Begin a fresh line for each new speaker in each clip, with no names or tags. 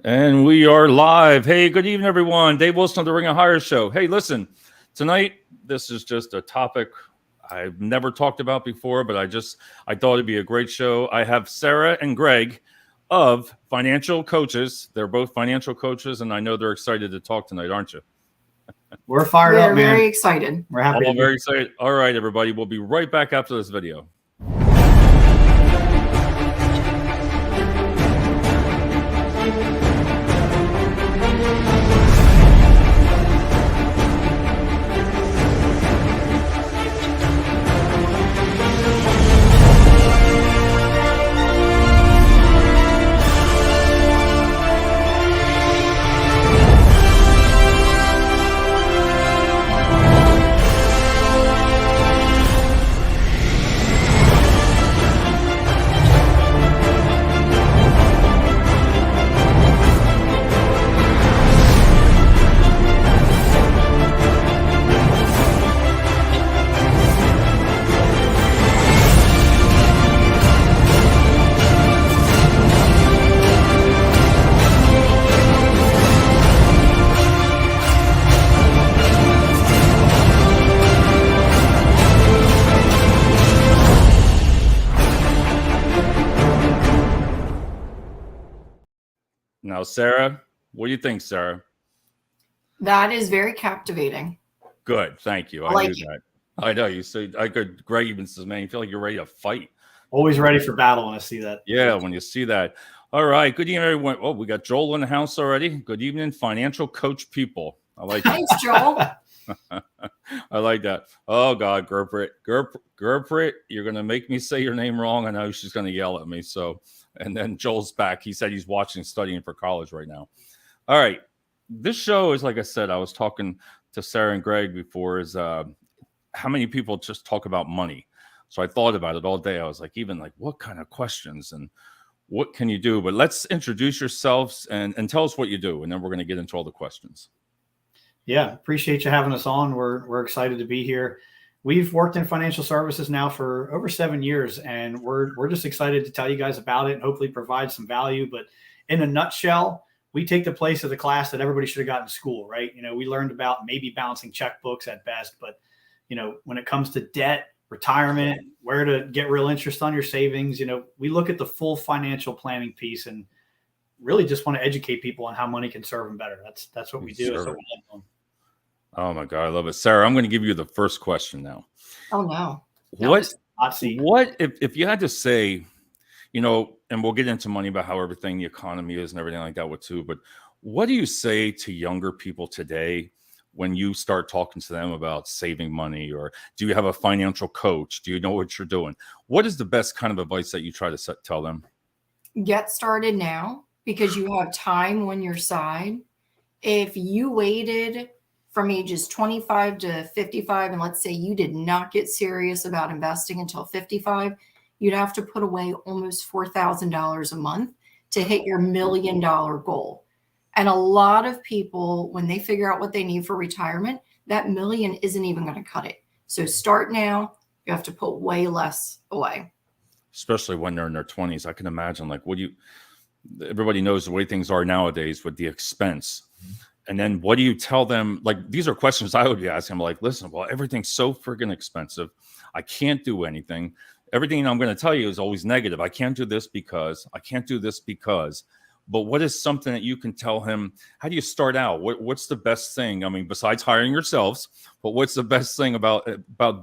And we are live. Hey, good evening, everyone. Dave Wilson of the Ring of Hire Show. Hey, listen, tonight, this is just a topic I've never talked about before, but I thought it'd be a great show. I have Sara and Greg of Fianacial Coaches. They're both financial coaches, and I know they're excited to talk tonight, aren't you?
We're fired up, man.
We're very excited.
We're happy.
All very excited. All right, everybody. We'll be right back after this video. Now, Sara, what do you think, Sara?
That is very captivating.
Good, thank you. I knew that. I know you said I could. Greg even says, "Man, you feel like you're ready to fight."
Always ready for battle when I see that.
Yeah, when you see that. All right. Good evening, everyone. Oh, we got Joel in the house already. Good evening, financial coach people. I like that.
Thanks, Joel.
I like that. Oh God, Gerprit, you're gonna make me say your name wrong. I know she's gonna yell at me. So, and then Joel's back. He said he's watching, studying for college right now. All right. This show is, like I said, I was talking to Sara and Greg before, is how many people just talk about money. So I thought about it all day. I was like, even like, what kind of questions and what can you do? But let's introduce yourselves and tell us what you do, and then we're going to get into all the questions.
Yeah, appreciate you having us on. We're excited to be here. We've worked in financial services now for over 7 years, and we're just excited to tell you guys about it and hopefully provide some value. But in a nutshell, we take the place of the class that everybody should have gotten in school, right? You know, we learned about maybe balancing checkbooks at best, but you know, when it comes to debt, retirement, where to get real interest on your savings, you know, we look at the full financial planning piece and really just want to educate people on how money can serve them better. That's what we do.
Sure. Oh my God, I love it. Sara, I'm going to give you the first question now.
Oh no.
What if you had to say, you know, and we'll get into money about how everything, the economy is and everything like that with too, but what do you say to younger people today when you start talking to them about saving money? Or do you have a financial coach? Do you know what you're doing? What is the best kind of advice that you try to tell them?
Get started now, because you have time on your side. If you waited from ages 25 to 55, and let's say you did not get serious about investing until 55, you'd have to put away almost $4,000 a month to hit your $1 million goal. And a lot of people, when they figure out what they need for retirement, that million isn't even going to cut it. So start now. You have to put way less away.
Especially when they're in their 20s. I can imagine, like, everybody knows the way things are nowadays with the expense. And then what do you tell them? Like, these are questions I would be asking. I'm like, listen, well, everything's so friggin' expensive. I can't do anything. Everything I'm going to tell you is always negative. I can't do this because, I can't do this because. But what is something that you can tell him? How do you start out? What's the best thing? I mean, besides hiring yourselves, but what's the best thing about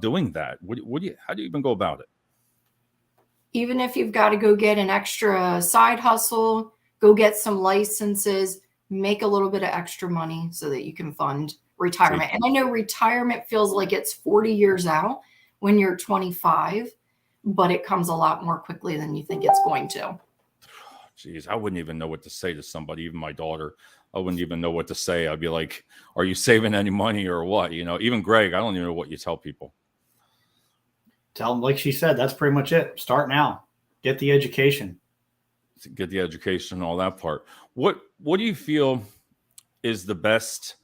doing that? How do you even go about it?
Even if you've got to go get an extra side hustle, go get some licenses, make a little bit of extra money so that you can fund retirement. And I know retirement feels like it's 40 years out when you're 25, but it comes a lot more quickly than you think it's going to.
Geez, I wouldn't even know what to say to somebody, even my daughter. I wouldn't even know what to say. I'd be like, are you saving any money or what? You know, even Greg, I don't even know what you tell people.
Tell them, like she said, that's pretty much it. Start now. Get the education.
Get the education, all that part. What do you feel is the best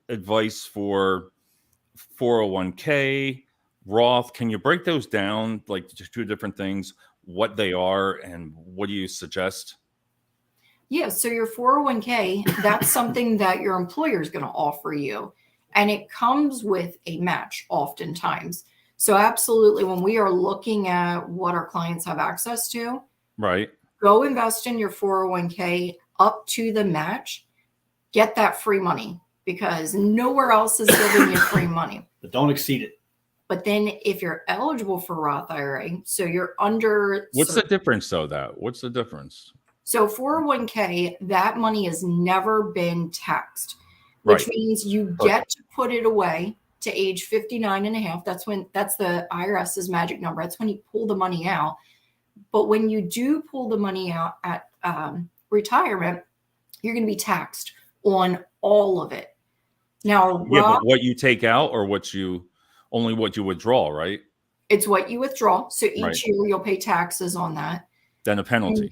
advice for 401k, Roth? Can you break those down, like two different things, what they are and what do you suggest?
Yeah, so your 401k, that's something that your employer is going to offer you. And it comes with a match oftentimes. So absolutely, when we are looking at what our clients have access to,
Right.
go invest in your 401k up to the match, get that free money because nowhere else is giving you free money.
But don't exceed it.
But then if you're eligible for Roth IRA, so you're under.
What's the difference though? What's the difference?
So 401k, that money has never been taxed, which means you get to put it away to age 59 and a half. That's the IRS's magic number. That's when you pull the money out. But when you do pull the money out at retirement, you're going to be taxed on all of it. Now,
yeah, but what you take out or only what you withdraw, right?
It's what you withdraw. So each year you'll pay taxes on that.
Then a penalty.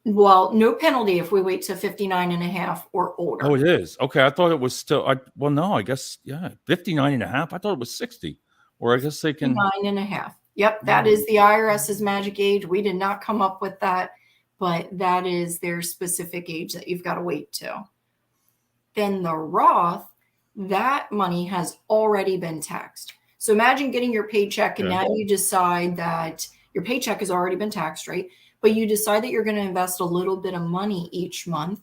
Well, no penalty if we wait to 59 and a half or older.
Oh, it is. Okay. I thought it was still, no, I guess, 59 and a half. I thought it was 60. Or I guess they can.
59 and a half. Yep. That is the IRS's magic age. We did not come up with that, but that is their specific age that you've got to wait to. Then the Roth, that money has already been taxed. So imagine getting your paycheck and now you decide that your paycheck has already been taxed, right? But you decide that you're going to invest a little bit of money each month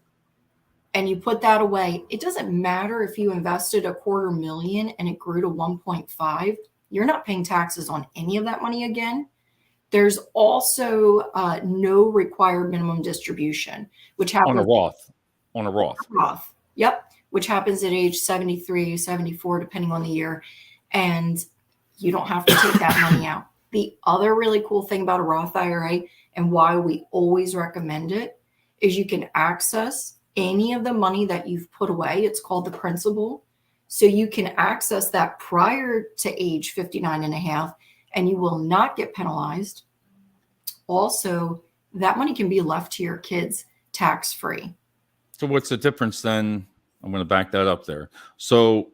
and you put that away. It doesn't matter if you invested $250,000 and it grew to 1.5. You're not paying taxes on any of that money again. There's also no required minimum distribution, which happens
on a Roth.
Roth. Yep. Which happens at age 73, 74, depending on the year. And you don't have to take that money out. The other really cool thing about a Roth IRA and why we always recommend it is you can access any of the money that you've put away. It's called the principal. So you can access that prior to age 59 and a half, and you will not get penalized. Also, that money can be left to your kids tax-free.
So what's the difference then? I'm going to back that up there. So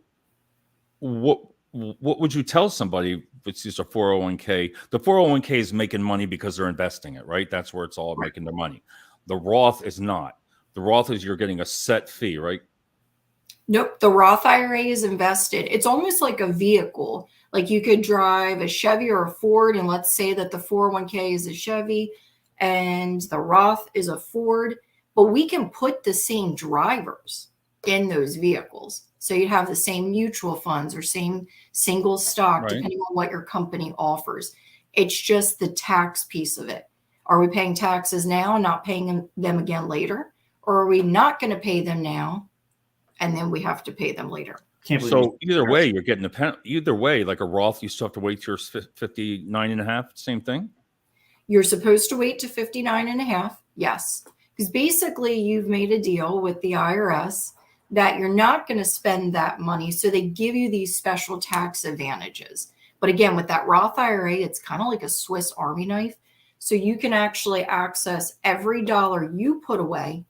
what would you tell somebody if it's just a 401k? The 401k is making money because they're investing it, right? That's where it's all making their money. The Roth is not. The Roth is you're getting a set fee, right?
Nope. The Roth IRA is invested. It's almost like a vehicle. Like you could drive a Chevy or a Ford, and let's say that the 401k is a Chevy and the Roth is a Ford, but we can put the same drivers in those vehicles. So you have the same mutual funds or same single stock, depending on what your company offers. It's just the tax piece of it. Are we paying taxes now and not paying them again later? Or are we not going to pay them now and then we have to pay them later?
So either way, you're getting either way, like a Roth, you still have to wait till you're 59 and a half, same thing?
You're supposed to wait to 59 and a half. Yes. Because basically you've made a deal with the IRS that you're not going to spend that money. So they give you these special tax advantages. But again, with that Roth IRA, it's kind of like a Swiss Army knife. So you can actually access every dollar you put away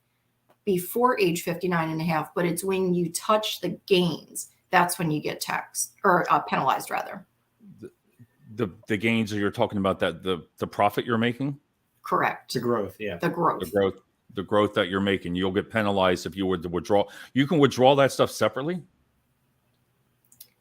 before age 59 and a half, but it's when you touch the gains, that's when you get taxed or penalized rather.
The gains that you're talking about, that the profit you're making?
Correct.
The growth, yeah.
The growth
that you're making, you'll get penalized if you were to withdraw. You can withdraw that stuff separately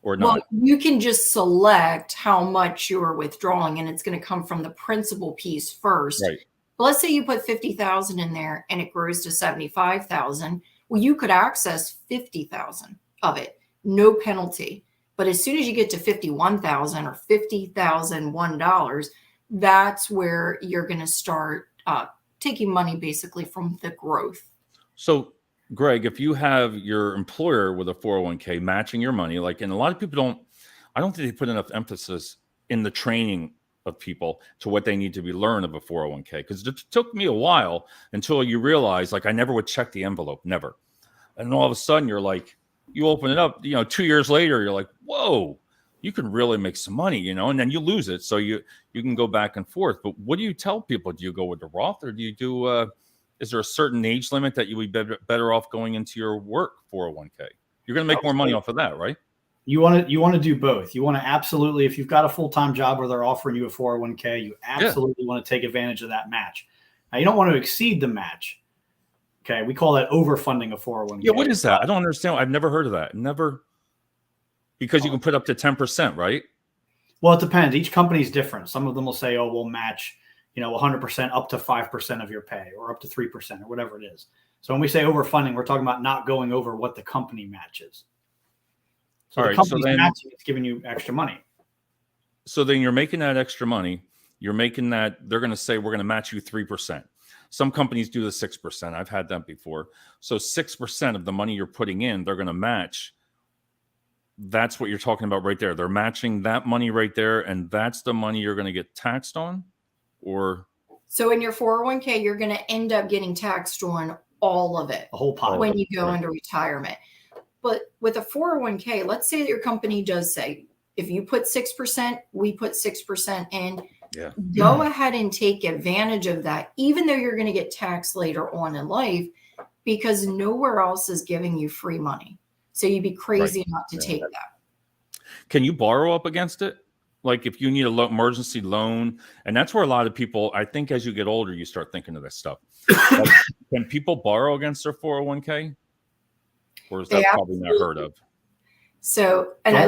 or not?
Well, you can just select how much you're withdrawing, and it's going to come from the principal piece first.
Right.
But let's say you put 50,000 in there and it grows to 75,000. Well, you could access 50,000 of it, no penalty. But as soon as you get to 51,000 or $50,001, that's where you're going to start taking money basically from the growth.
So, Greg, if you have your employer with a 401k matching your money, and a lot of people I don't think they put enough emphasis in the training of people to what they need to be learned of a 401k, because it took me a while until you realize, I never would check the envelope, never. And all of a sudden you're like, you open it up, 2 years later, you're like, whoa, you can really make some money, and then you lose it. So you can go back and forth. But what do you tell people? Do you go with the Roth, or do you do, is there a certain age limit that you would be better off going into your work 401k? You're going to make more money off of that, right?
You want to do both. You want to absolutely, if you've got a full-time job where they're offering you a 401k, you absolutely want to take advantage of that match. Now, you don't want to exceed the match, Okay. We call that overfunding a 401k.
Yeah. What is that? I don't understand. I've never heard of that. Never. Because you can put up to 10%, right?
Well, it depends. Each company is different. Some of them will say, oh, we'll match, 100% up to 5% of your pay or up to 3% or whatever it is. So when we say overfunding, we're talking about not going over what the company matches. So the company's matching, it's giving you extra money.
So then you're making that extra money. You're making that, they're going to say, we're going to match you 3%. Some companies do the 6%. I've had that before. So 6% of the money you're putting in, they're going to match. That's what you're talking about right there. They're matching that money right there. And that's the money you're going to get taxed on? Or?
So in your 401k, you're going to end up getting taxed on all of it.
The whole pot.
When you go into retirement. But with a 401k, let's say that your company does say, if you put 6%, we put 6% in.
Yeah.
Go ahead and take advantage of that, even though you're going to get taxed later on in life, because nowhere else is giving you free money. So you'd be crazy not to take that.
Can you borrow up against it? Like if you need a emergency loan, and that's where a lot of people, I think as you get older, you start thinking of this stuff. Like, can people borrow against their 401k? Or is that probably not heard of?
So, and I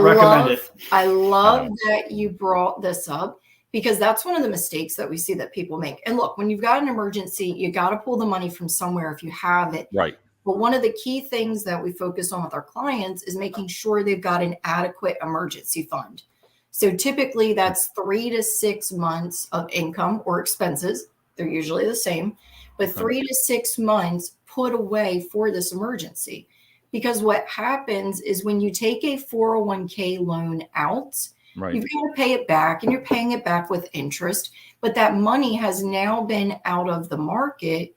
love that you brought this up, because that's one of the mistakes that we see that people make. And look, when you've got an emergency, you got to pull the money from somewhere if you have it.
Right.
But one of the key things that we focus on with our clients is making sure they've got an adequate emergency fund. So typically that's 3 to 6 months of income or expenses. They're usually the same, but 3 to 6 months put away for this emergency. Because what happens is when you take a 401k loan out, you've got to pay it back, and you're paying it back with interest. But that money has now been out of the market.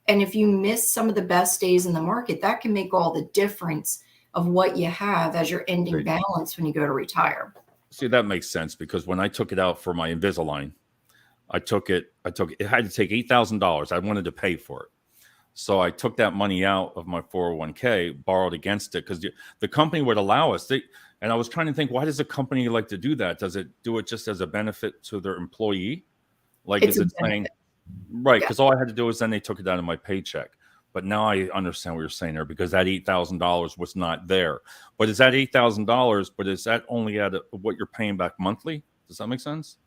And if you miss some of the best days in the market, that can make all the difference of what you have as your ending balance when you go to retire.
See, that makes sense, because when I took it out for my Invisalign, it had to take $8,000. I wanted to pay for it. So I took that money out of my 401k, borrowed against it, because the company would allow us. And I was trying to think, why does a company like to do that? Does it do it just as a benefit to their employee? Like, is it saying, right? Because all I had to do was then they took it out of my paycheck. But now I understand what you're saying there, because that $8,000 was not there. But is that $8,000? But is that only at what you're paying back monthly? Does that make sense?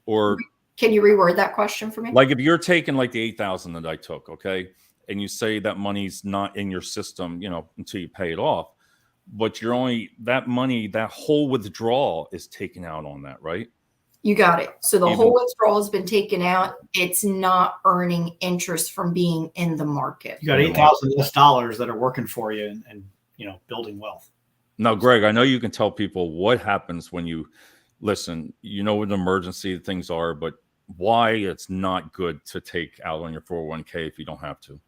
Or
can you reword that question for me?
Like if you're taking like the 8,000 that I took, okay, and you say that money's not in your system, until you pay it off, but you're only that money, that whole withdrawal is taken out on that, right?
You got it. So the whole withdrawal has been taken out. It's not earning interest from being in the market.
You got $8,000 less dollars that are working for you and building wealth.
Now, Greg, I know you can tell people what happens when you listen. You know what an emergency things are, but why it's not good to take out on your 401k if you don't have to.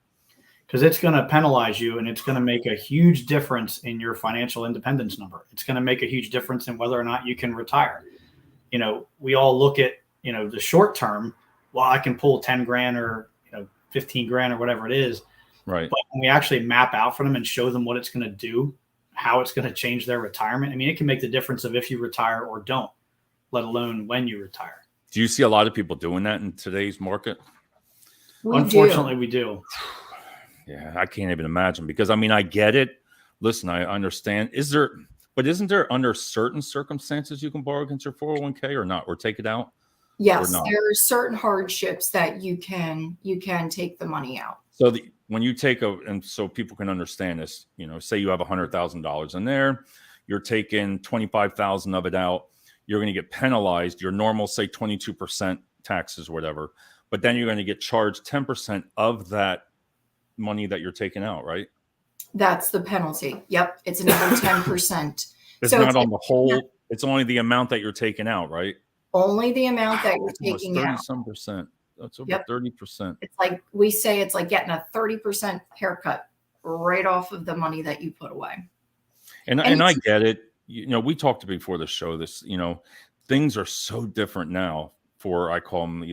Because it's going to penalize you, and it's going to make a huge difference in your financial independence number. It's going to make a huge difference in whether or not you can retire. We all look at, the short term. Well, I can pull 10 grand or, 15 grand or whatever it is.
Right.
But when we actually map out for them and show them what it's going to do, how it's going to change their retirement, I mean, it can make the difference of if you retire or don't, let alone when you retire.
Do you see a lot of people doing that in today's market?
Unfortunately, we do.
Yeah, I can't even imagine, because I get it. Listen, I understand. Isn't there under certain circumstances you can borrow against your 401k or not, or take it out?
Yes, there are certain hardships that you can take the money out.
So when you take and so people can understand this, say you have $100,000 in there, you're taking 25,000 of it out, you're going to get penalized. Your normal, say 22% taxes, or whatever, but then you're going to get charged 10% of that money that you're taking out, right?
That's the penalty. Yep. It's another 10%.
It's not on the whole. It's only the amount that you're taking out, right?
Only the amount that you're taking out.
30% That's over 30%.
It's like we say, it's like getting a 30% haircut right off of the money that you put away.
And I get it. We talked before the show this, things are so different now for, I call them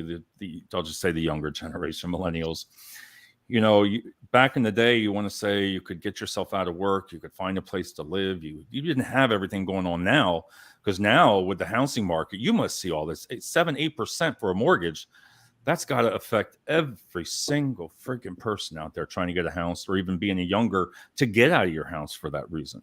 I'll just say the younger generation, millennials. Back in the day, you want to say you could get yourself out of work, you could find a place to live. You didn't have everything going on now, because now with the housing market, you must see all this 7-8% for a mortgage. that's got to affect every single freaking person out there trying to get a house, or even being a younger to get out of your house for that reason.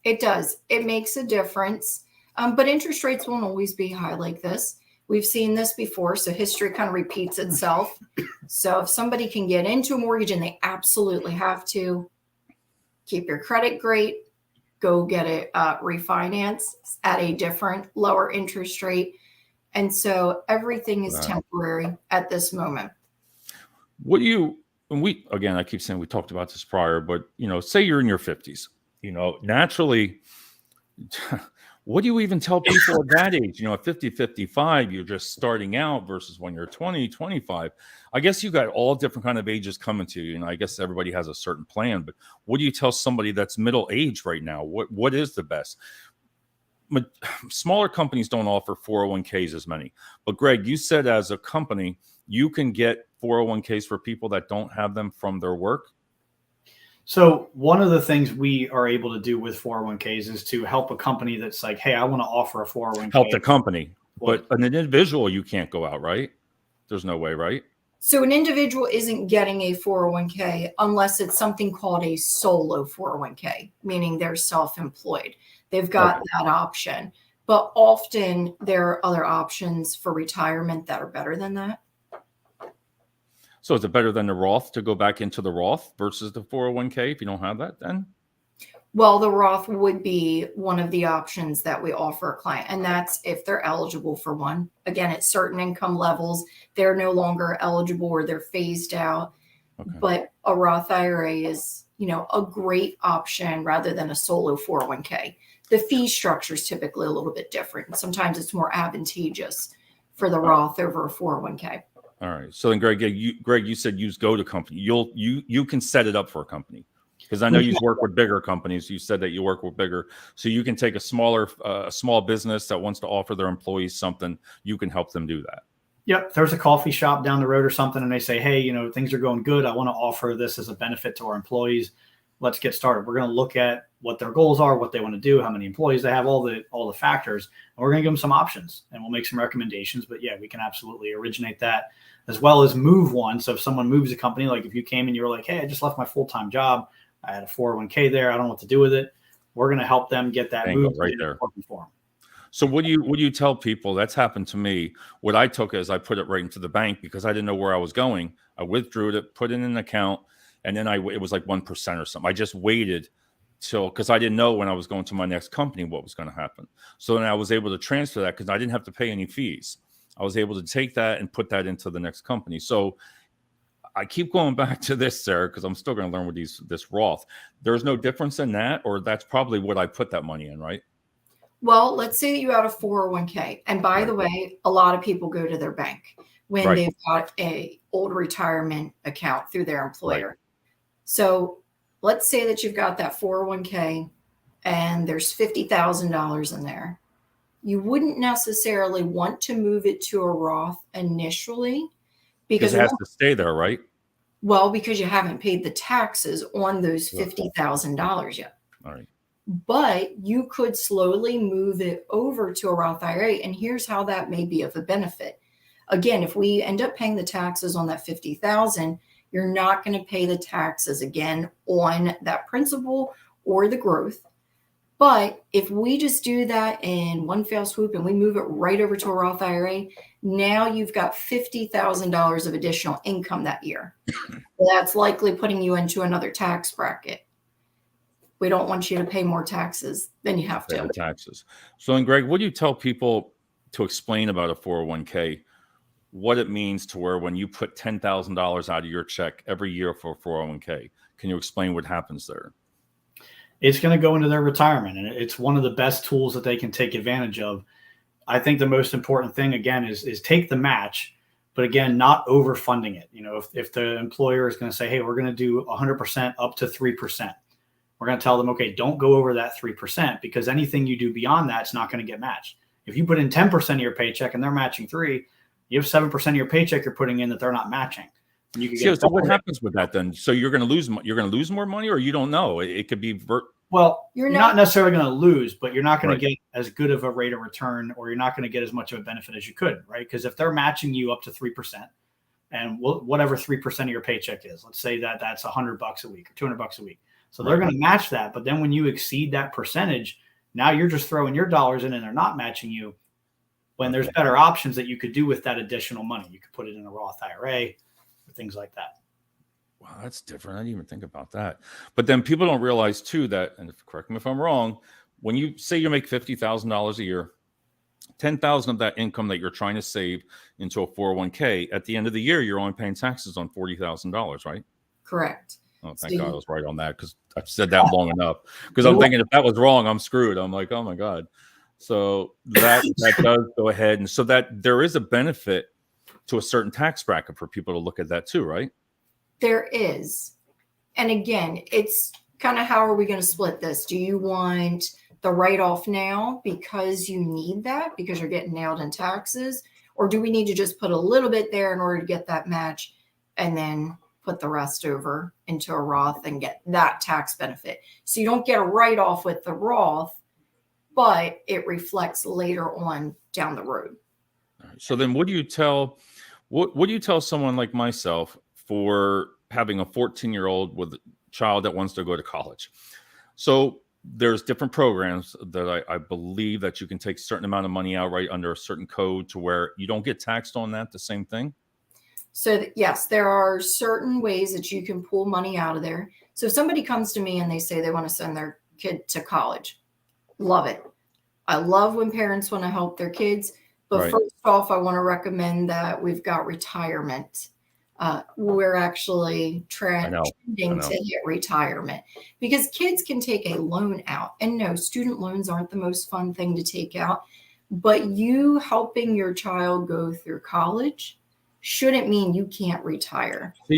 It does. It makes a difference. But interest rates won't always be high like this. We've seen this before, so history kind of repeats itself. So if somebody can get into a mortgage and they absolutely have to, keep your credit great, go get it refinance at a different lower interest rate. And so everything is temporary at this moment.
What do you, and we, again, I keep saying we talked about this prior, but, say you're in your 50s, naturally, what do you even tell people at that age? At 50, 55, you're just starting out versus when you're 20, 25. I guess you got all different kind of ages coming to you. I guess everybody has a certain plan, but what do you tell somebody that's middle age right now? What is the best? Smaller companies don't offer 401ks as many. But Greg, you said as a company, you can get 401ks for people that don't have them from their work.
So one of the things we are able to do with 401ks is to help a company that's like, hey, I want to offer a 401k.
Help the company. But an individual, you can't go out, right? There's no way, right?
So an individual isn't getting a 401k unless it's something called a solo 401k, meaning they're self-employed. They've got that option. But often there are other options for retirement that are better than that.
So is it better than the Roth to go back into the Roth versus the 401k if you don't have that then?
Well, the Roth would be one of the options that we offer a client, and that's if they're eligible for one. Again, at certain income levels, they're no longer eligible or they're phased out. Okay. But a Roth IRA is, a great option rather than a solo 401k. The fee structure is typically a little bit different. Sometimes it's more advantageous for the Roth over a 401k.
All right. So then, Greg, you said use go to company. You can set it up for a company, because I know you work with bigger companies. You said that you work with bigger, so you can take a small business that wants to offer their employees something. You can help them do that.
Yep. There's a coffee shop down the road or something, and they say, hey, things are going good. I want to offer this as a benefit to our employees. Let's get started. We're going to look at what their goals are, what they want to do, how many employees they have, all the factors, and we're going to give them some options, and we'll make some recommendations. But yeah, we can absolutely originate that, as well as move one. So if someone moves a company, like if you came and you were like, hey, I just left my full-time job, I had a 401k there, I don't know what to do with it, we're going to help them get that move
right there.
For them.
So what do you tell people? That's happened to me. What I took is I put it right into the bank because I didn't know where I was going. I withdrew it, put it in an account, and then it was like 1% or something. I just waited because I didn't know when I was going to my next company what was going to happen. So then I was able to transfer that because I didn't have to pay any fees. I was able to take that and put that into the next company. So I keep going back to this, Sarah, because I'm still going to learn with this Roth. There's no difference in that, or that's probably what I put that money in, right?
Well, let's say that you had a 401k. And by the way, a lot of people go to their bank when they've got a old retirement account through their employer. Right. So let's say that you've got that 401k and there's $50,000 in there. You wouldn't necessarily want to move it to a Roth initially because
it has to stay there, right?
Well, because you haven't paid the taxes on those $50,000 yet.
All right.
But you could slowly move it over to a Roth IRA. And here's how that may be of a benefit. Again, if we end up paying the taxes on that $50,000, you're not going to pay the taxes again on that principal or the growth. But if we just do that in one fell swoop and we move it right over to a Roth IRA, now you've got $50,000 of additional income that year. That's likely putting you into another tax bracket. We don't want you to pay more taxes than you have to.
Taxes. So, and Greg, what do you tell people to explain about a 401k, what it means to where when you put $10,000 out of your check every year for a 401k, can you explain what happens there?
It's going to go into their retirement, and it's one of the best tools that they can take advantage of. I think the most important thing, again, is take the match, but again, not overfunding it. If the employer is going to say, hey, we're going to do 100% up to 3%, we're going to tell them, okay, don't go over that 3%, because anything you do beyond that is not going to get matched. If you put in 10% of your paycheck and they're matching 3%, you have 7% of your paycheck you're putting in that they're not matching. And you can
so what happens with that then? So you're going to lose more money, or you don't know? It could be
Well,
You're
you're
not-
not necessarily going to lose, but you're not going
Right.
to get as good of a rate of return, or you're not going to get as much of a benefit as you could, right? Because if they're matching you up to 3%, and whatever 3% of your paycheck is, let's say that that's $100 a week or $200 a week. So they're
Right.
going to match that. But then when you exceed that percentage, now you're just throwing your dollars in and they're not matching you, when there's better options that you could do with that additional money. You could put it in a Roth IRA or things like that.
Wow, that's different. I didn't even think about that. But then people don't realize too that, and correct me if I'm wrong, when you say you make $50,000 a year, 10,000 of that income that you're trying to save into a 401k, at the end of the year, you're only paying taxes on $40,000, right?
Correct.
Oh, thank
So
God I
you-
was right on that, because I've said that long enough. Because I'm thinking if that was wrong, I'm screwed. I'm like, oh my God. So that does go ahead. And so that there is a benefit to a certain tax bracket for people to look at that too, right?
There is. And again, it's kind of how are we going to split this? Do you want the write-off now because you need that because you're getting nailed in taxes? Or do we need to just put a little bit there in order to get that match and then put the rest over into a Roth and get that tax benefit? So you don't get a write-off with the Roth, but it reflects later on down the road.
So then what do you tell someone like myself for having a 14-year-old with a child that wants to go to college? So there's different programs that I believe that you can take a certain amount of money out right under a certain code to where you don't get taxed on that, the same thing.
So yes, there are certain ways that you can pull money out of there. So if somebody comes to me and they say they want to send their kid to college, love it. I love when parents want to help their kids. But
Right.
first off, I want to recommend that we've got retirement. We're actually trending to hit retirement because kids can take a loan out. And no, student loans aren't the most fun thing to take out. But you helping your child go through college shouldn't mean you can't retire.
So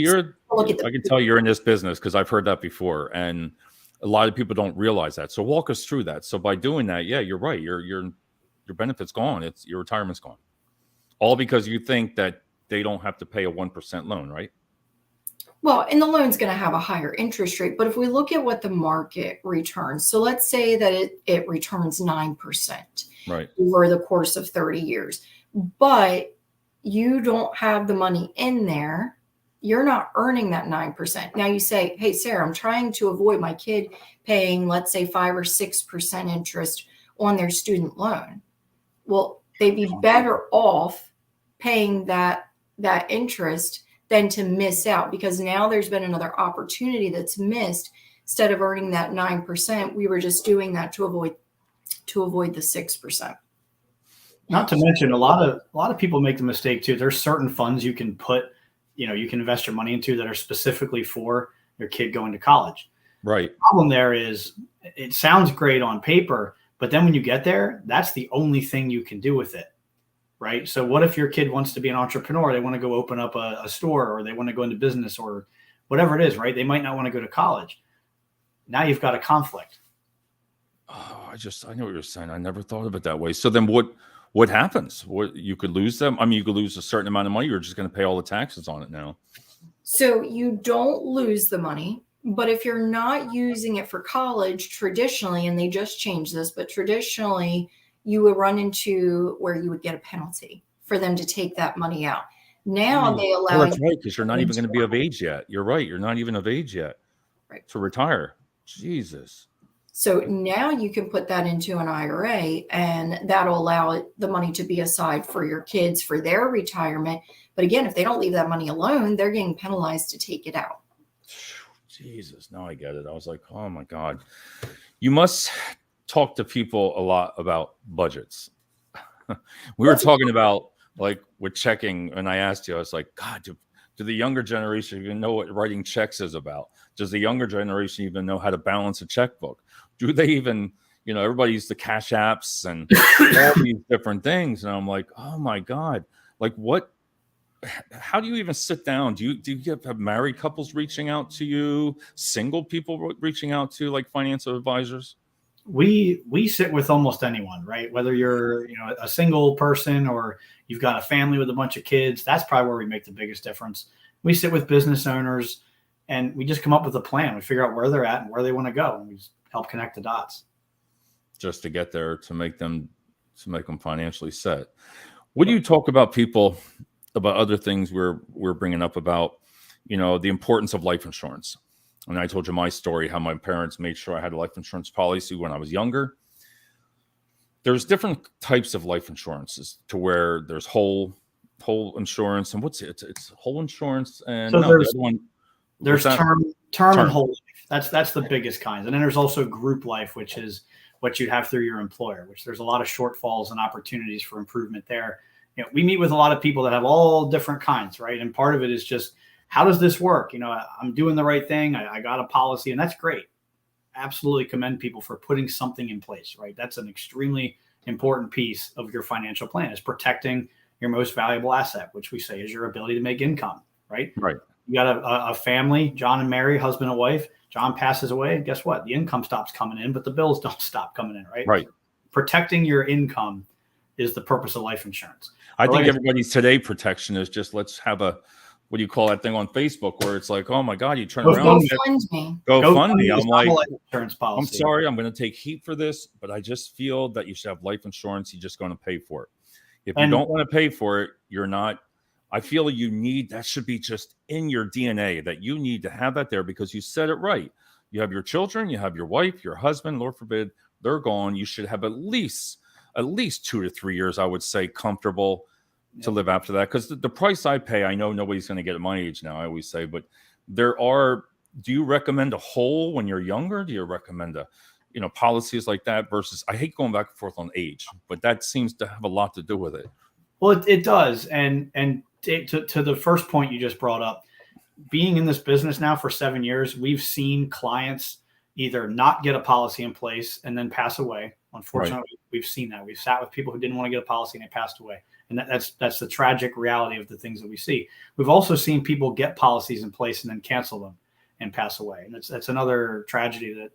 Look at
I can tell you're in this business because I've heard that before, and a lot of people don't realize that. So walk us through that. So by doing that, yeah, you're right. Your benefit's gone. It's your retirement's gone. All because you think that they don't have to pay a 1% loan, right?
Well, and the loan's going to have a higher interest rate. But if we look at what the market returns, so let's say that it returns 9%
Right.
over the course of 30 years, but you don't have the money in there, you're not earning that 9%. Now you say, hey, Sarah, I'm trying to avoid my kid paying, let's say, 5 or 6% interest on their student loan. Well, they'd be better off paying that interest than to miss out, because now there's been another opportunity that's missed. Instead of earning that 9%, we were just doing that to avoid the 6%.
Not to mention, a lot of people make the mistake too. There's certain funds you can put, you can invest your money into that are specifically for your kid going to college.
Right.
The problem there is it sounds great on paper, but then when you get there, that's the only thing you can do with it. Right. So what if your kid wants to be an entrepreneur? They want to go open up a store, or they want to go into business, or whatever it is, right? They might not want to go to college. Now you've got a conflict.
Oh, I know what you're saying. I never thought of it that way. So then what happens? You could lose them. I mean, you could lose a certain amount of money. You're just going to pay all the taxes on it now.
So you don't lose the money, but if you're not using it for college traditionally, and they just changed this, but traditionally you would run into where you would get a penalty for them to take that money out. Now they allow.
Oh, that's right, because you're not even going to be of age yet. You're right. You're not even of age yet to retire. Jesus.
So now you can put that into an IRA, and that'll allow the money to be aside for your kids for their retirement. But again, if they don't leave that money alone, they're getting penalized to take it out.
Jesus. Now I get it. I was like, oh my God. You must talk to people a lot about budgets. We were talking about like with checking, and I asked you, I was like, God, do the younger generation even know what writing checks is about? Does the younger generation even know how to balance a checkbook? Do they even, everybody uses the cash apps and all these different things. And I'm like, oh my God, like how do you even sit down? Do you have married couples reaching out to you, single people reaching out to like financial advisors?
We sit with almost anyone, right? Whether you're, a single person or you've got a family with a bunch of kids, that's probably where we make the biggest difference. We sit with business owners and we just come up with a plan. We figure out where they're at and where they want to go. And we help connect the dots.
Just to get there, to make them financially set. What do you talk about about other things we're bringing up about, the importance of life insurance? And I told you my story, how my parents made sure I had a life insurance policy when I was younger. There's different types of life insurances to where there's whole insurance, and it's whole insurance, and
So
no, the other one,
there's
what's that?
term and whole life. That's the biggest kinds. And then there's also group life, which is what you have through your employer, which there's a lot of shortfalls and opportunities for improvement there. We meet with a lot of people that have all different kinds, right? And part of it is just, how does this work? I'm doing the right thing. I got a policy, and that's great. Absolutely commend people for putting something in place, right? That's an extremely important piece of your financial plan, is protecting your most valuable asset, which we say is your ability to make income, right?
Right.
You got a family, John and Mary, husband and wife. John passes away, and guess what? The income stops coming in, but the bills don't stop coming in, right?
Right.
Protecting your income is the purpose of life insurance.
I think everybody's today protection is just, let's have what do you call that thing on Facebook where it's like, oh my God, you turn around, go fund me. I'm like,
insurance policy.
I'm sorry, I'm going to take heat for this, but I just feel that you should have life insurance. You're just going to pay for it. If you don't want to pay for it, you're not. I feel that should be just in your DNA, that you need to have that there, because you said it right. You have your children, you have your wife, your husband, Lord forbid, they're gone. You should have at least 2 to 3 years, I would say, comfortable to live after that. Because the price I pay, I know nobody's going to get at my age now, I always say, but do you recommend a whole when you're younger? Do you recommend policies like that versus, I hate going back and forth on age, but that seems to have a lot to do with it.
Well, it does. And to the first point you just brought up, being in this business now for 7 years, we've seen clients either not get a policy in place and then pass away. Unfortunately, right. We've seen that. We've sat with people who didn't want to get a policy and they passed away. And that's the tragic reality of the things that we see. We've also seen people get policies in place and then cancel them and pass away. And that's another tragedy that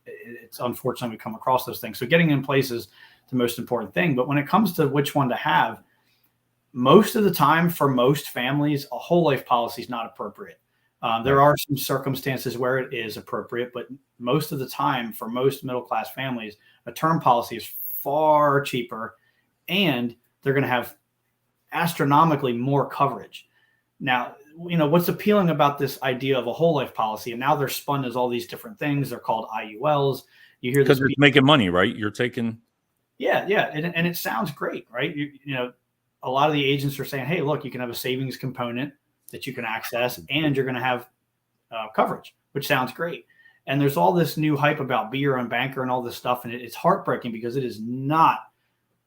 it's unfortunate we come across those things. So getting in place is the most important thing. But when it comes to which one to have, most of the time for most families, a whole life policy is not appropriate. There are some circumstances where it is appropriate, but most of the time for most middle-class families, a term policy is far cheaper and they're going to have astronomically more coverage. Now, what's appealing about this idea of a whole life policy, and now they're spun as all these different things. They're called IULs. You hear this
because it's making money, right? You're taking.
Yeah. And it sounds great, right? A lot of the agents are saying, hey, look, you can have a savings component that you can access and you're going to have coverage, which sounds great. And there's all this new hype about be your own banker and all this stuff. And it's heartbreaking because it is not.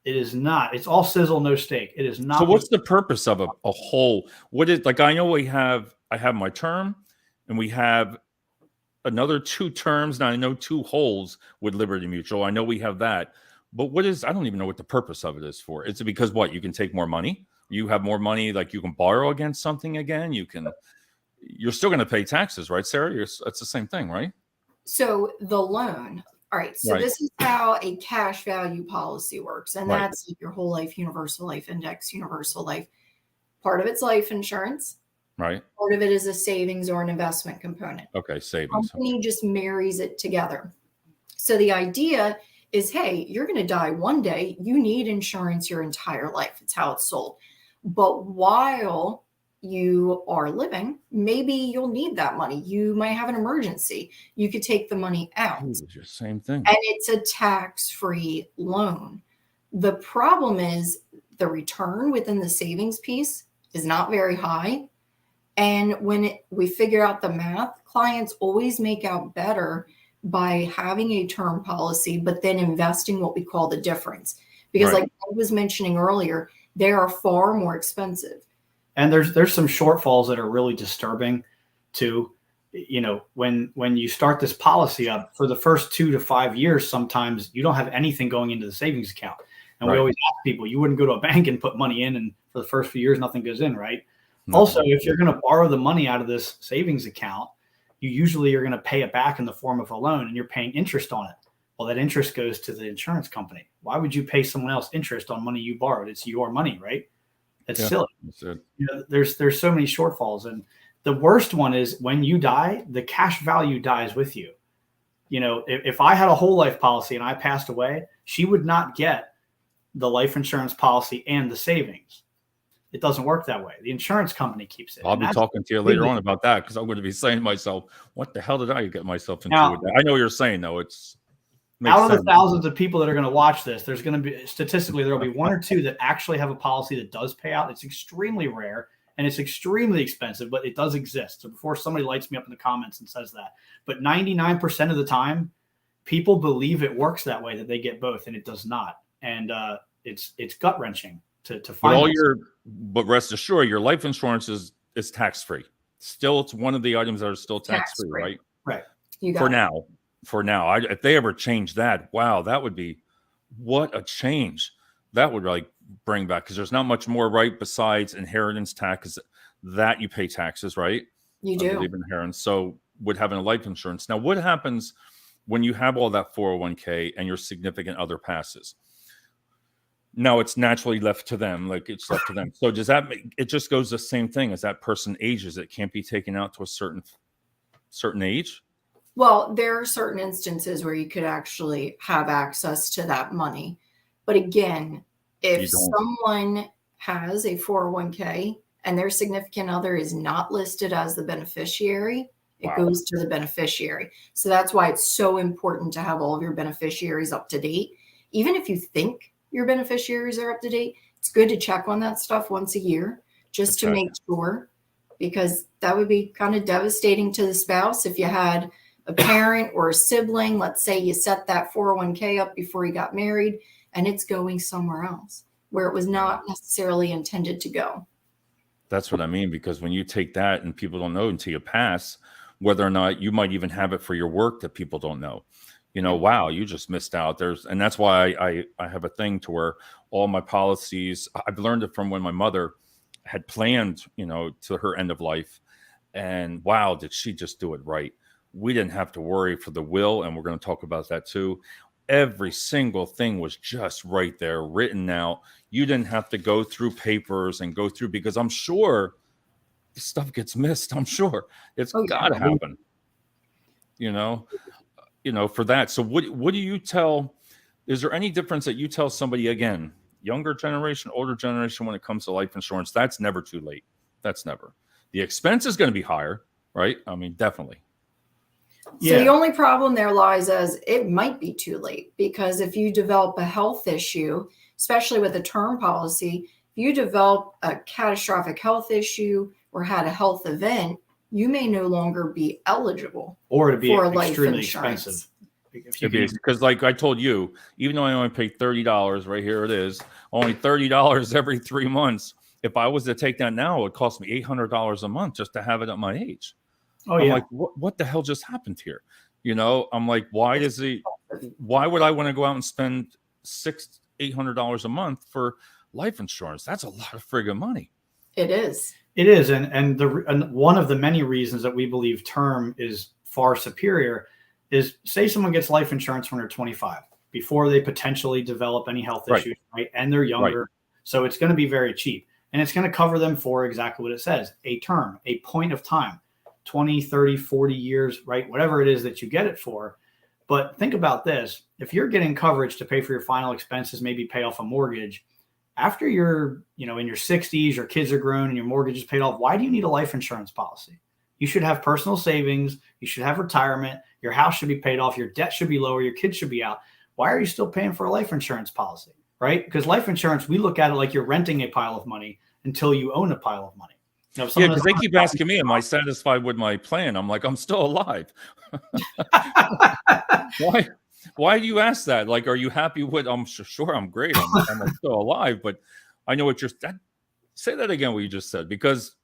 It's all sizzle, no steak. It is not.
So what's the purpose of a whole? What is, like, I know I have my term and we have another 2 terms. Now I know 2 wholes with Liberty Mutual. I know we have that. But I don't even know what the purpose of it is for. Is it because you can take more money? You have more money, like you can borrow against something again. You're still going to pay taxes, right, Sarah? It's the same thing, right?
So the loan. All right. So This is how a cash value policy works. And that's your whole life, universal life, index, universal life. Part of it's life insurance.
Right.
Part of it is a savings or an investment component.
Okay. Savings.
The company just marries it together. So the idea is, hey, you're going to die one day. You need insurance your entire life. It's how it's sold. But while you are living, maybe you'll need that money. You might have an emergency. You could take the money out.
It's just same thing.
And it's a tax-free loan. The problem is the return within the savings piece is not very high. And when we figure out the math, clients always make out better by having a term policy, but then investing what we call the difference. Because like I was mentioning earlier, they are far more expensive.
And there's some shortfalls that are really disturbing too. When you start this policy up for the first 2 to 5 years, sometimes you don't have anything going into the savings account. And we always ask people, you wouldn't go to a bank and put money in, and for the first few years, nothing goes in, right? No. Also, if you're going to borrow the money out of this savings account, you usually are going to pay it back in the form of a loan, and you're paying interest on it. Well, that interest goes to the insurance company. Why would you pay someone else interest on money you borrowed? It's your money, right? That's silly. There's so many shortfalls. And the worst one is when you die, the cash value dies with you. if I had a whole life policy and I passed away, she would not get the life insurance policy and the savings. It doesn't work that way. The insurance company keeps it.
I'll be talking to you later on about that, because I'm going to be saying to myself, what the hell did I get myself into with that? I know what you're saying, though. It's
out of the thousands of people that are going to watch this, there's going to be, statistically, there will be one or two that actually have a policy that does pay out. It's extremely rare and it's extremely expensive, but it does exist. So before somebody lights me up in the comments and says that, but 99% of the time, people believe it works that way, that they get both, and it does not. And it's gut wrenching to find.
But rest assured, your life insurance is tax free. Still, it's one of the items that are still tax free, right?
Right.
For now, if they ever change that, wow, that would be what a change that would like bring back, because there's not much more, right, besides inheritance tax that you pay taxes, right?
You do.
I believe in inheritance. So with having a life insurance. Now, what happens when you have all that 401k and your significant other passes? No, it's naturally left to them. Like, it's left to them. So does that make it just goes the same thing as that person ages? It can't be taken out to a certain age?
Well, there are certain instances where you could actually have access to that money. But again, if someone has a 401k and their significant other is not listed as the beneficiary, it goes to the beneficiary. So that's why it's so important to have all of your beneficiaries up to date. Even if you think your beneficiaries are up to date, it's good to check on that stuff once a year just to make sure, because that would be kind of devastating to the spouse if you had a parent or a sibling. Let's say you set that 401k up before you got married and it's going somewhere else where it was not necessarily intended to go.
That's what I mean, because when you take that and people don't know until you pass, whether or not you might even have it for your work that people don't know. Wow, you just missed out. And that's why I have a thing to where all my policies, I've learned it from when my mother had planned, to her end of life. And wow, did she just do it right? We didn't have to worry for the will. And we're going to talk about that too. Every single thing was just right there, written out. You didn't have to go through papers and go through, because I'm sure stuff gets missed. I'm sure it's got to happen, for that. So what do you tell? Is there any difference that you tell somebody, again, younger generation, older generation, when it comes to life insurance? That's never too late. That's never. The expense is going to be higher, right? I mean, definitely.
So the only problem there lies as it might be too late, because if you develop a health issue, especially with a term policy, if you develop a catastrophic health issue or had a health event, you may no longer be eligible
or to be
for
extremely
life insurance.
Expensive.
Because like I told you, even though I only pay $30, right here it is, only $30 every 3 months. If I was to take that now, it would cost me $800 a month just to have it at my age. I'm like, what the hell just happened here? I'm like, why would I want to go out and spend $800 a month for life insurance? That's a lot of friggin' money.
It is.
It is. And one of the many reasons that we believe term is far superior is, say someone gets life insurance when they're 25, before they potentially develop any health issues, right? And they're younger. Right. So it's going to be very cheap. And it's going to cover them for exactly what it says, a term, a point of time. 20, 30, 40 years, right? Whatever it is that you get it for. But think about this. If you're getting coverage to pay for your final expenses, maybe pay off a mortgage, after you're, in your 60s, your kids are grown and your mortgage is paid off, why do you need a life insurance policy? You should have personal savings. You should have retirement. Your house should be paid off. Your debt should be lower. Your kids should be out. Why are you still paying for a life insurance policy, right? Because life insurance, we look at it like you're renting a pile of money until you own a pile of money.
Because they keep asking me, am I satisfied with my plan? I'm like, I'm still alive. Why do you ask that? Like, are you happy with? I'm sure I'm great. I'm still alive, but I know what say that again, what you just said, because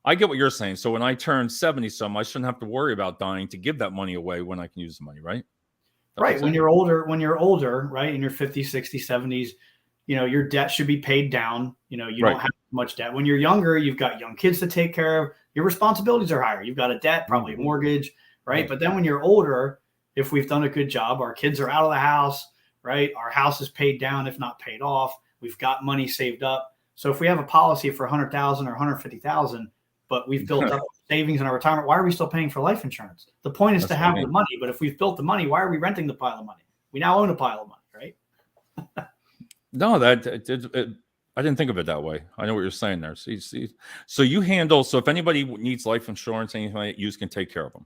I get what you're saying. So when I turn 70 some, I shouldn't have to worry about dying to give that money away when I can use the money, right?
Right. When you're older, right, in your 50s, 60s, 70s, your debt should be paid down. You don't have much debt. When you're younger, you've got young kids to take care of. Your responsibilities are higher. You've got a debt, probably a mortgage, right? But then when you're older, if we've done a good job, our kids are out of the house, right? Our house is paid down, if not paid off. We've got money saved up. So if we have a policy for $100,000 or $150,000, but we've built up savings in our retirement, why are we still paying for life insurance? The point is
That's
to
what I
have
mean.
the money, but if we've built the money, why are we renting the pile of money? We now own a pile of money, right?
No, I didn't think of it that way. I know what you're saying there. See, so you handle. So if anybody needs life insurance, anything like that, you can take care of them.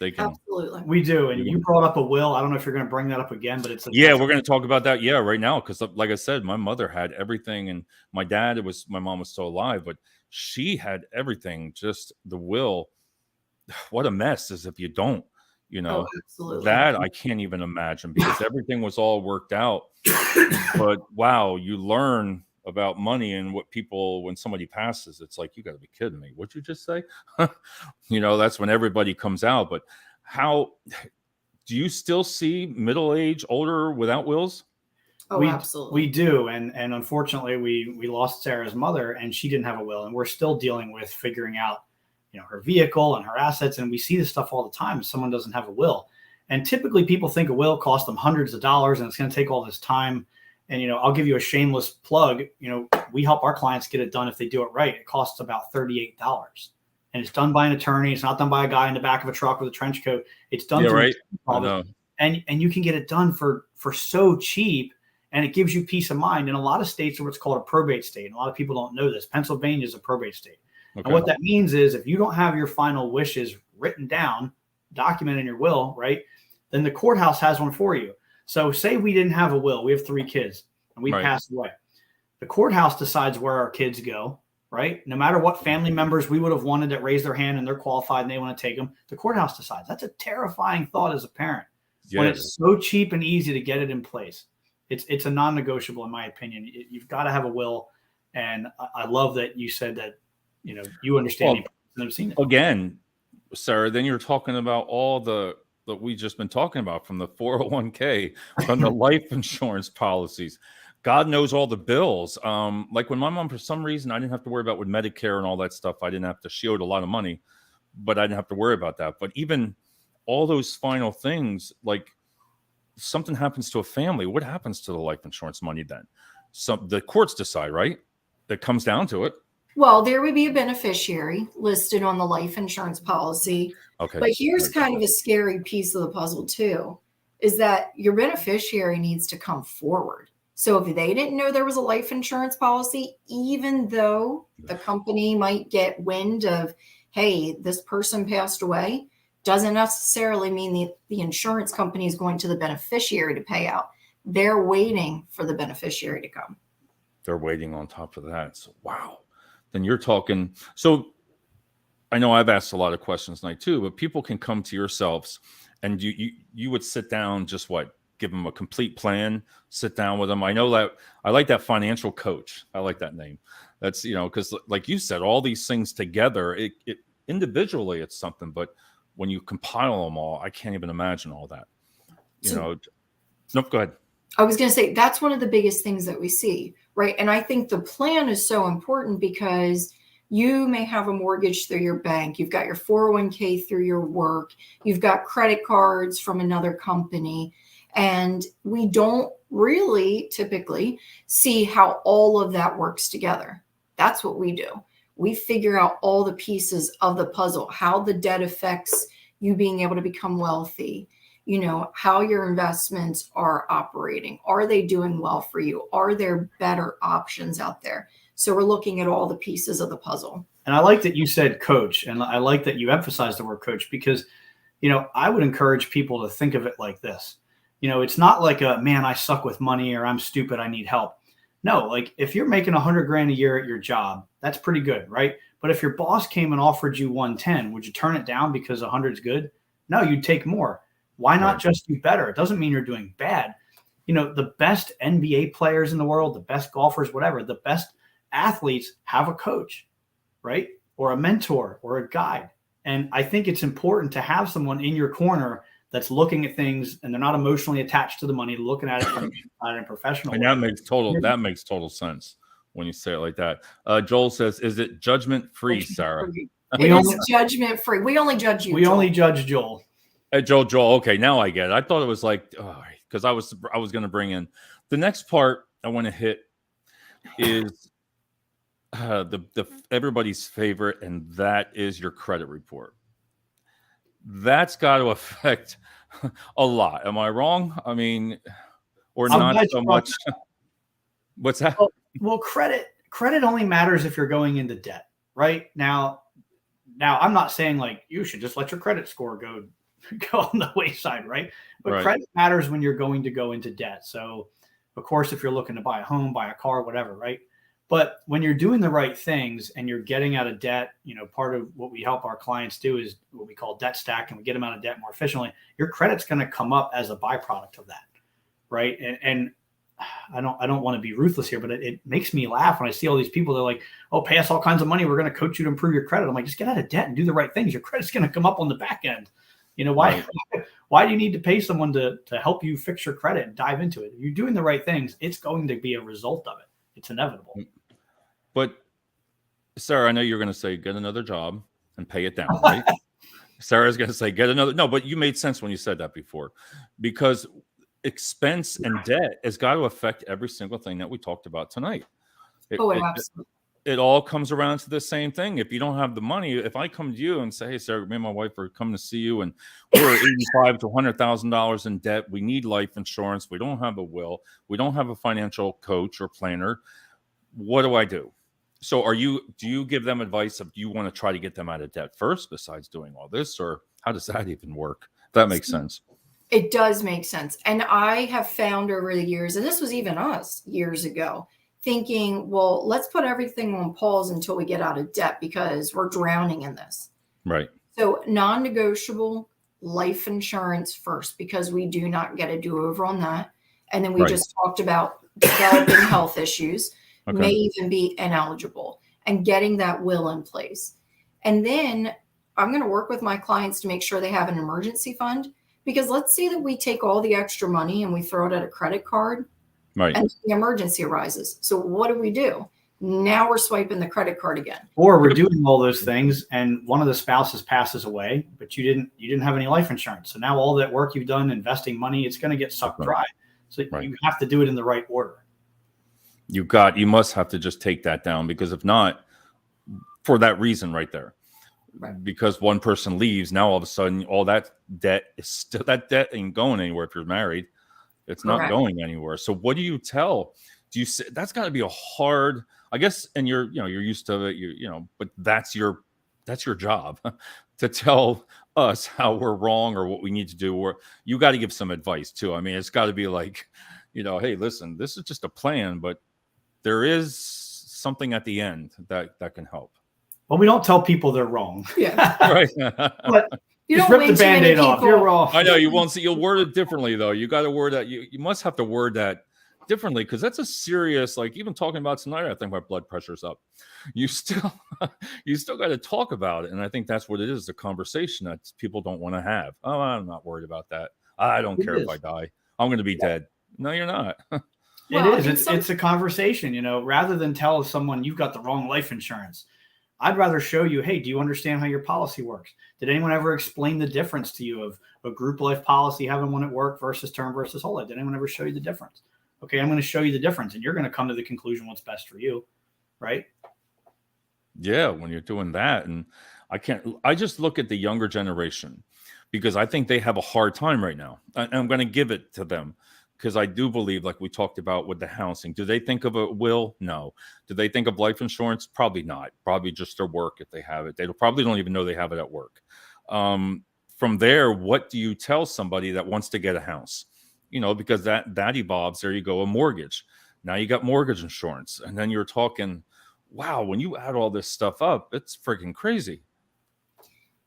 They can.
Absolutely.
We do. And you brought up a will. I don't know if you're going to bring that up again, but
Yeah, we're going to talk about that. Yeah, right now, because like I said, my mother had everything, and my mom was still alive, but she had everything. Just the will. What a mess is if you don't.
Oh, absolutely.
That I can't even imagine, because everything was all worked out. But wow, you learn about money and what people, when somebody passes, it's like, you got to be kidding me. What'd you just say? That's when everybody comes out. But how do you still see middle age, older without wills?
Oh, absolutely.
We do. And unfortunately, we lost Sarah's mother, and she didn't have a will. And we're still dealing with figuring out, her vehicle and her assets. And we see this stuff all the time if someone doesn't have a will. And typically people think a will costs them hundreds of dollars and it's going to take all this time. And, I'll give you a shameless plug. We help our clients get it done if they do it right. It costs about $38. And it's done by an attorney. It's not done by a guy in the back of a truck with a trench coat. It's done through
right. I know.
And you can get it done for so cheap, and it gives you peace of mind. In a lot of states are what's called a probate state. And a lot of people don't know this. Pennsylvania is a probate state. Okay. And what that means is if you don't have your final wishes written down, documented in your will, right, then the courthouse has one for you. So say we didn't have a will. We have 3 kids and we passed away. The courthouse decides where our kids go, right? No matter what family members we would have wanted that raise their hand and they're qualified and they want to take them, the courthouse decides. That's a terrifying thought as a parent. Yes. When it's so cheap and easy to get it in place. It's a non-negotiable, in my opinion. You've got to have a will. And I love that you said that, you understand the importance and have seen it.
Again, Sarah, then you're talking about all that we've just been talking about, from the 401k, from the life insurance policies. God knows all the bills. Like when my mom, for some reason, I didn't have to worry about with Medicare and all that stuff. I didn't have to shield a lot of money, but I didn't have to worry about that. But even all those final things, like something happens to a family, what happens to the life insurance money then? So the courts decide, right? It comes down to it.
Well, there would be a beneficiary listed on the life insurance policy.
Okay.
But here's kind of a scary piece of the puzzle too, is that your beneficiary needs to come forward. So if they didn't know there was a life insurance policy, even though the company might get wind of, hey, this person passed away, doesn't necessarily mean the insurance company is going to the beneficiary to pay out. They're waiting for the beneficiary to come.
They're waiting on top of that. So, wow. Then you're talking. So I know I've asked a lot of questions tonight too, but people can come to yourselves and you would sit down, just give them a complete plan, sit down with them. I know that I like that financial coach. I like that name. That's, because like you said, all these things together, it individually it's something, but when you compile them all, I can't even imagine all that. Nope, go ahead.
I was going to say, that's one of the biggest things that we see, right? And I think the plan is so important because you may have a mortgage through your bank. You've got your 401k through your work. You've got credit cards from another company. And we don't really typically see how all of that works together. That's what we do. We figure out all the pieces of the puzzle, how the debt affects you being able to become wealthy, how your investments are operating. Are they doing well for you? Are there better options out there? So we're looking at all the pieces of the puzzle.
And I like that you said coach, and I like that you emphasized the word coach because, I would encourage people to think of it like this. It's not like man, I suck with money or I'm stupid, I need help. No, like if you're making $100,000 a year at your job, that's pretty good, right? But if your boss came and offered you 110, would you turn it down because 100 is good? No, you'd take more. Why not just do better? It doesn't mean you're doing bad. The best NBA players in the world, the best golfers, whatever, the best athletes have a coach, right? Or a mentor or a guide. And I think it's important to have someone in your corner that's looking at things and they're not emotionally attached to the money, looking at it from a professional
and
way.
That makes total sense when you say it like that. Joel says, is it judgment free, Sarah?
It is judgment free. We only judge you.
We only judge Joel.
Joel. Okay, now I get it. I thought it was like, because I was going to bring in the next part I want to hit is the everybody's favorite, and that is your credit report. That's got to affect a lot. Am I wrong? I mean, or
I'm
not
glad
so
you brought
much. What's that?
Well, credit only matters if you're going into debt, right? Now I'm not saying like you should just let your credit score go on the wayside, right? But
Right.
credit matters when you're going to go into debt. So, of course, if you're looking to buy a home, buy a car, whatever, right? But when you're doing the right things and you're getting out of debt, part of what we help our clients do is what we call debt stack, and we get them out of debt more efficiently. Your credit's going to come up as a byproduct of that, right? And I don't want to be ruthless here, but it makes me laugh when I see all these people. They're like, "Oh, pay us all kinds of money. We're going to coach you to improve your credit." I'm like, just get out of debt and do the right things. Your credit's going to come up on the back end. Why?
Right.
Why do you need to pay someone to help you fix your credit and dive into it? If you're doing the right things, it's going to be a result of it. It's inevitable.
But Sarah, I know you're going to say get another job and pay it down, right? Sarah's going to say get another. No, but you made sense when you said that before, because expense and debt has got to affect every single thing that we talked about tonight.
Absolutely.
It all comes around to the same thing. If you don't have the money, if I come to you and say, "Hey, Sarah, me and my wife are coming to see you, and we're $85,000 to $100,000 in debt. We need life insurance. We don't have a will. We don't have a financial coach or planner. What do I do?" So, do you give them advice of, do you want to try to get them out of debt first, besides doing all this, or how does that even work? If that makes sense.
It does make sense. And I have found over the years, and this was even us years ago, thinking, well, let's put everything on pause until we get out of debt because we're drowning in this.
Right.
So non-negotiable life insurance first, because we do not get a do-over on that. And then we just talked about developing health issues, may even be ineligible, and getting that will in place. And then I'm going to work with my clients to make sure they have an emergency fund, because let's say that we take all the extra money and we throw it at a credit card.
Right.
And the emergency arises. So what do? Now we're swiping the credit card again.
Or we're doing all those things and one of the spouses passes away, but you didn't have any life insurance. So now all that work you've done investing money, it's going to get sucked dry. So you have to do it in the right order. You
must have to just take that down, because if not, for that reason right there, because one person leaves, now all of a sudden all that debt ain't going anywhere. If you're married, it's not going anywhere. So what do you tell? Do you say that's got to be a hard, I guess, and you're used to it, but that's your job to tell us how we're wrong or what we need to do, or you got to give some advice too. I mean, it's got to be like, hey, listen, this is just a plan, but there is something at the end that can help.
Well, we don't tell people they're wrong.
Yeah.
Right.
But you just rip the Band-Aid off. You're wrong.
I know you won't see. You'll word it differently, though. You got to word that. You must have to word that differently, because that's a serious, like, even talking about tonight, I think my blood pressure's up. You still got to talk about it. And I think that's what it is, the conversation that people don't want to have. Oh, I'm not worried about that. I don't care if I die. I'm going to be dead. No, you're not.
It is. It's a conversation, rather than tell someone you've got the wrong life insurance. I'd rather show you, hey, do you understand how your policy works? Did anyone ever explain the difference to you of a group life policy, having one at work versus term versus whole life? Did anyone ever show you the difference? Okay, I'm going to show you the difference, and you're going to come to the conclusion what's best for you, right?
Yeah, when you're doing that. And I just look at the younger generation, because I think they have a hard time right now. And I'm going to give it to them, because I do believe, like we talked about with the housing, do they think of a will? No. Do they think of life insurance? Probably not. Probably just their work, if they have it. They probably don't even know they have it at work. From there, what do you tell somebody that wants to get a house? Because that evolves. There you go, a mortgage. Now you got mortgage insurance. And then you're talking, wow, when you add all this stuff up, it's freaking crazy.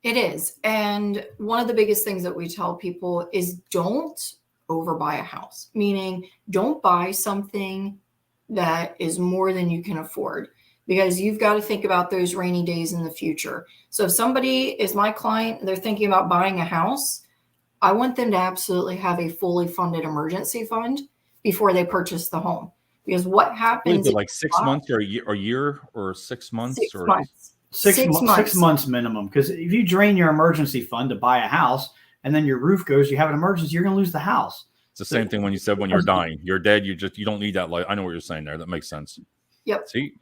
It is. And one of the biggest things that we tell people is don't overbuy a house, meaning don't buy something that is more than you can afford, because you've got to think about those rainy days in the future. So if somebody is my client, they're thinking about buying a house, I want them to absolutely have a fully funded emergency fund before they purchase the home. Because what happens,
like 6 months or a year or 6 months?
6 months.
6 months minimum. Because if you drain your emergency fund to buy a house and then your roof goes, you have an emergency, you're going to lose the house.
It's the same thing when you said when you're dying, you're dead. You don't need that life. I know what you're saying there. That makes sense.
Yep.
See,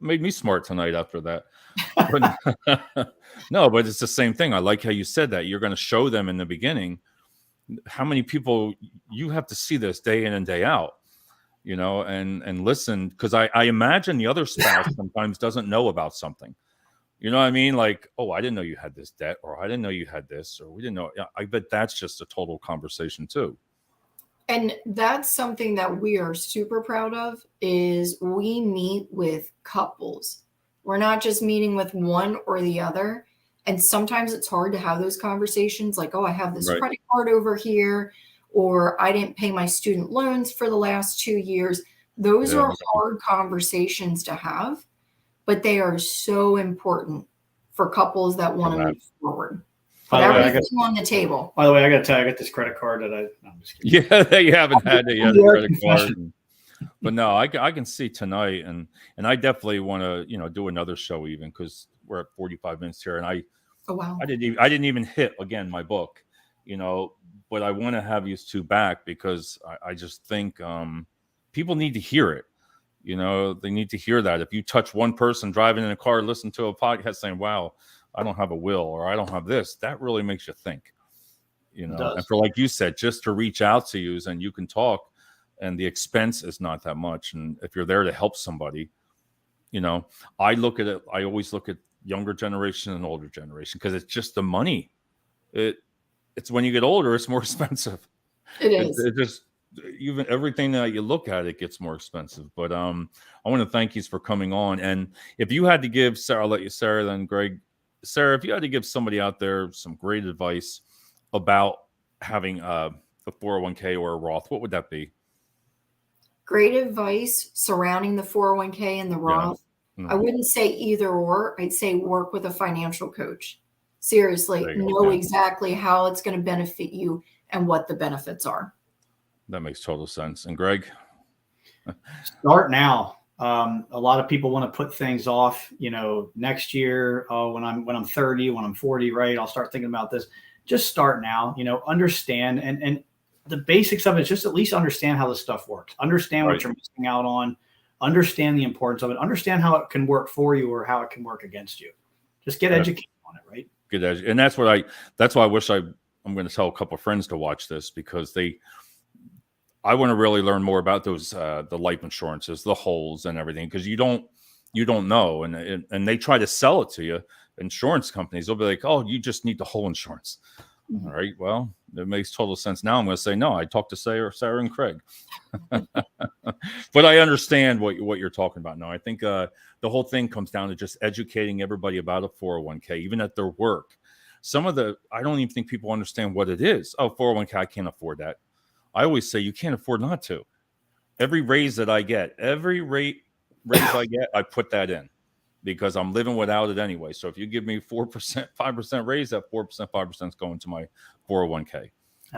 made me smart tonight after that. But, no, but it's the same thing. I like how you said that. You're going to show them in the beginning how many people you have to see this day in and day out, and listen, because I imagine the other spouse sometimes doesn't know about something. You know what I mean? Like, oh, I didn't know you had this debt, or I didn't know you had this, or we didn't know. I bet that's just a total conversation too.
And that's something that we are super proud of, is we meet with couples. We're not just meeting with one or the other. And sometimes it's hard to have those conversations like, oh, I have this credit card over here, or I didn't pay my student loans for the last 2 years. Those are hard conversations to have, but they are so important for couples that want to move forward. Put everything on the table.
By the way, I got to tell you, I got this credit card that I'm just kidding.
Yeah, you haven't had it yet, the credit card. But no, I can see tonight, and I definitely want to, do another show even, because we're at 45 minutes here, and I didn't even hit again my book, but I want to have you two back because I just think people need to hear it. They need to hear that. If you touch one person driving in a car, listen to a podcast saying, wow, I don't have a will, or I don't have this, that really makes you think, and for, like you said, just to reach out to you and you can talk, and the expense is not that much. And if you're there to help somebody, I look at it, I always look at younger generation and older generation, because it's just the money. It's when you get older, it's more expensive.
It is.
It just, even everything that you look at, it gets more expensive. But I want to thank you for coming on. And if you had to give Sarah, I'll let you, Sarah, then Greg. Sarah, if you had to give somebody out there some great advice about having a 401k or a Roth, what would that be?
Great advice surrounding the 401k and the Roth. I wouldn't say either or. I'd say work with a financial coach. Seriously, know exactly how it's going to benefit you and what the benefits are.
That makes total sense. And Greg?
Start now. A lot of people want to put things off, next year. Oh, when I'm 30, when I'm 40, right? I'll start thinking about this. Just start now, understand. And the basics of it is just at least understand how this stuff works. Understand what you're missing out on. Understand the importance of it. Understand how it can work for you or how it can work against you. Just get educated on it, right?
Good. And that's why I wish I'm going to tell a couple of friends to watch this, because I want to really learn more about those, the life insurances, the holes and everything, because you don't know. And they try to sell it to you. Insurance companies, they'll be like, oh, you just need the whole insurance. All right. Well, it makes total sense. Now I'm going to say, no, I talked to Sarah and Craig, but I understand what you're talking about. Now, I think the whole thing comes down to just educating everybody about a 401k, even at their work. I don't even think people understand what it is. Oh, 401k, I can't afford that. I always say you can't afford not to. Every raise that I get, raise I get, I put that in, because I'm living without it anyway. So if you give me 4%, 5% raise, that 4%, 5% is going to my 401k.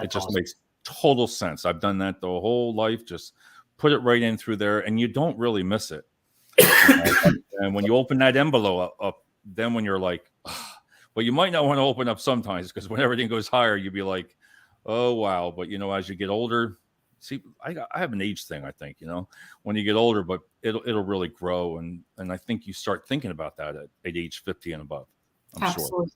It just makes total sense. I've done that the whole life. Just put it right in through there, and you don't really miss it. And when you open that envelope up, then when you're like, well, you might not want to open up sometimes, because when everything goes higher, you'd be like, oh, wow. But, as you get older, see, I have an age thing, I think, when you get older, but it'll really grow. And I think you start thinking about that at age 50 and above. I'm sure.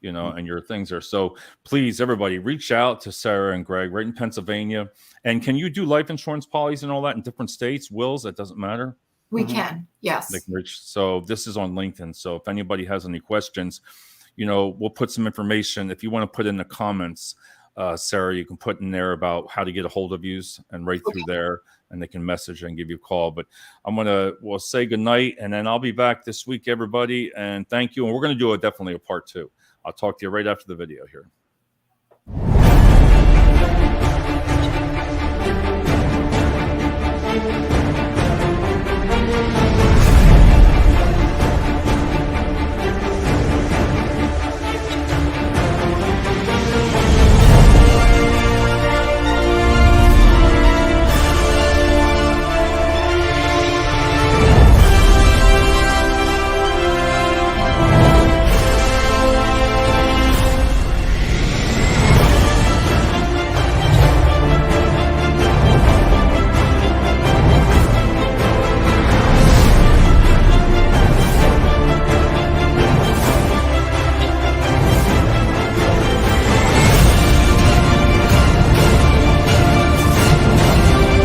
And your things are. So please, everybody, reach out to Sarah and Greg right in Pennsylvania. And can you do life insurance policies and all that in different states? Wills, that doesn't matter.
We can. Yes.
They can reach. So this is on LinkedIn. So if anybody has any questions, we'll put some information. If you want to put in the comments, Sarah, you can put in there about how to get a hold of you, and right through there, and they can message and give you a call. But we'll say goodnight, and then I'll be back this week, everybody. And thank you. And we're going to do definitely a part 2. I'll talk to you right after the video here.